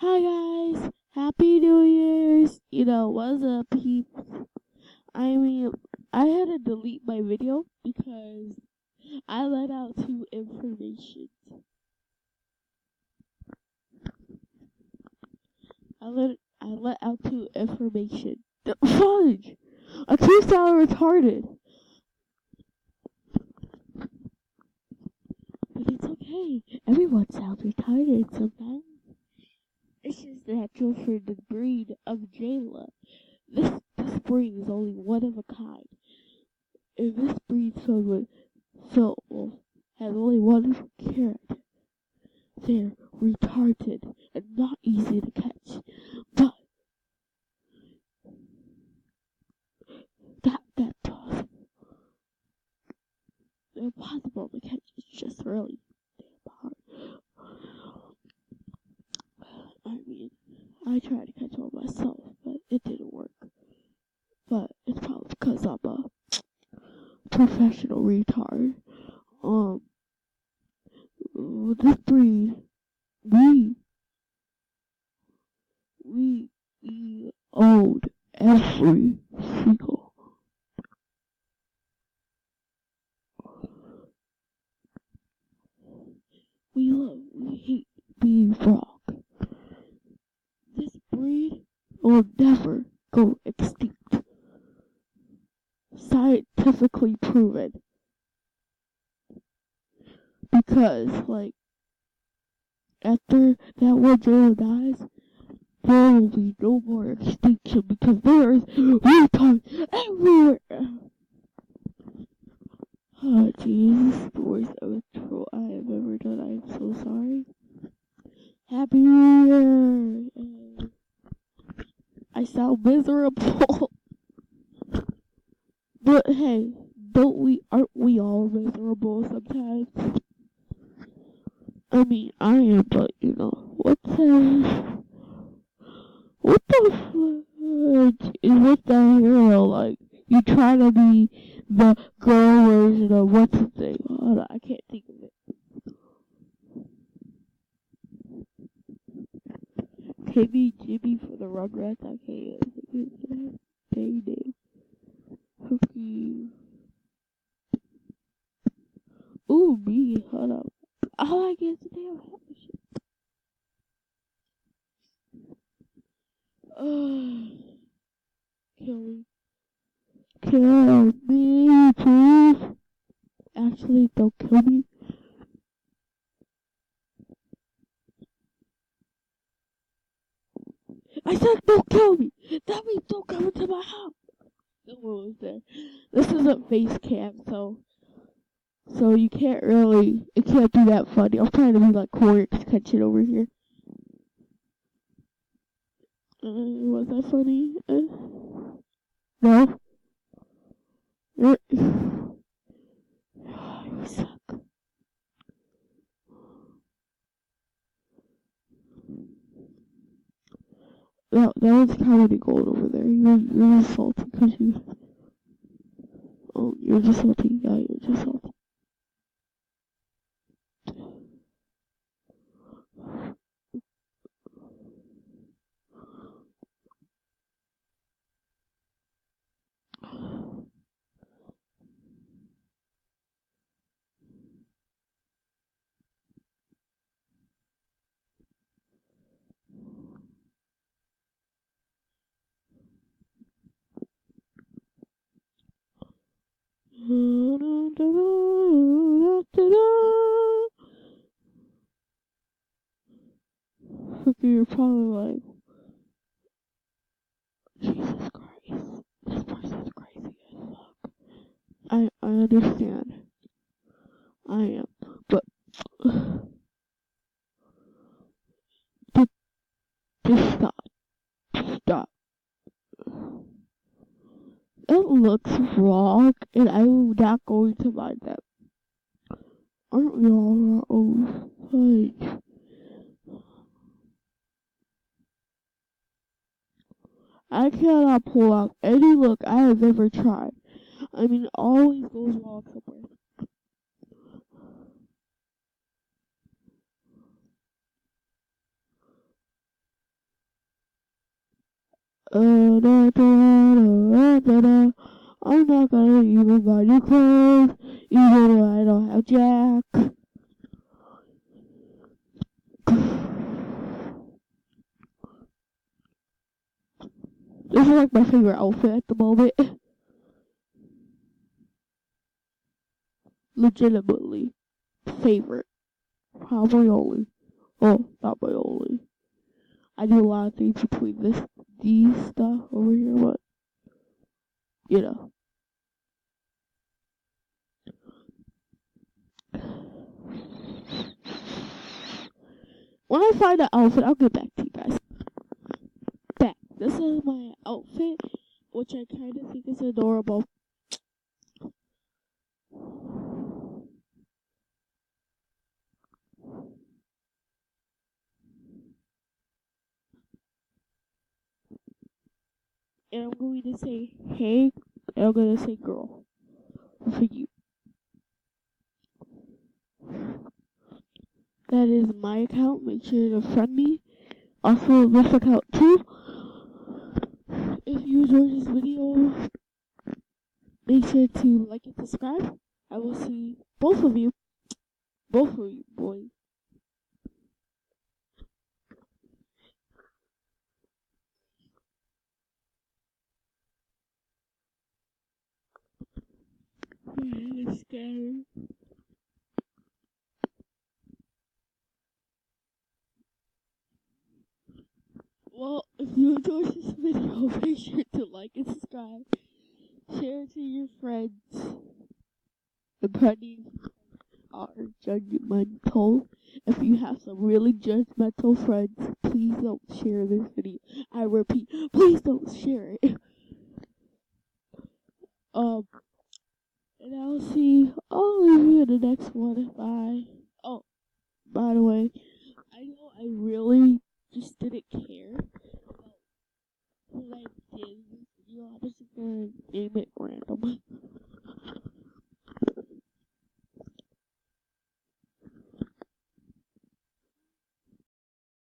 Hi guys, Happy New Year's. What's up, peeps? I mean, I had to delete my video because I let out two information. I let out two information. Fudge! I keep sounding retarded. But it's okay. Everyone sounds retarded sometimes. It's just natural for the breed of Jayla. This breed is only one of a kind. If this breed has only one character, they're retarded and not easy to catch. But that's possible. They're possible to catch. It's just really hard. I mean, I tried to catch one myself, but it didn't work. But it's probably because I'm a professional retard. This breed, we own every single. We hate being wrong. This breed will never go extinct. Scientifically proven. Because, after that one Joe dies, there will be no more extinction because there's retards everywhere. Oh, Jesus, the worst outro I have ever done. I am so sorry. Happy New Year! I sound miserable. But hey, aren't we all miserable sometimes? I mean, I am, but what the fudge is with that hero? Like, you try to be the girl version of what's the thing? Hold on, I can't think of it. Kimmy Jimmy for the Rugrats. I can't think of that name. Cookie. Ooh, me. Hold up. All I get is the damn shit. Kill me. Kill me, please. Actually, don't kill me. I said don't kill me. That means don't come into my house. No one was there. This isn't face cam, so you can't really. It can't be that funny. I'm trying to be like Corey catching over here. Was that funny? No. You suck. That was comedy gold over there. You're just salty because you. Oh, you're just salty. Yeah, you're just salty. You're probably like, Jesus Christ, this person's crazy as fuck. I understand. I am, but just stop. Stop. It looks wrong, and I'm not going to mind that. Aren't we all our own fudge? I cannot pull out any look I have ever tried. I mean, it always goes wrong somewhere. I'm not gonna even buy new clothes, even though I don't have Jack. This is like my favorite outfit at the moment. Legitimately. Favorite. Probably only. Oh, not my only. I do a lot of things between these stuff over here, but, you know. When I find an outfit, I'll get back to you guys. This is my outfit, which I kind of think is adorable. And I'm going to say, hey, and I'm going to say, girl, for you. That is my account. Make sure to friend me. Also, this account too. If you enjoyed this video, make sure to like and subscribe. I will see both of you, boys. It's scary. Well, if you enjoyed this video, make sure to like and subscribe. Share it to your friends. The parties are judgmental. If you have some really judgmental friends, please don't share this video. I repeat, please don't share it. And I'll leave you in the next one. Bye. Oh, by the way, I know I really just didn't care.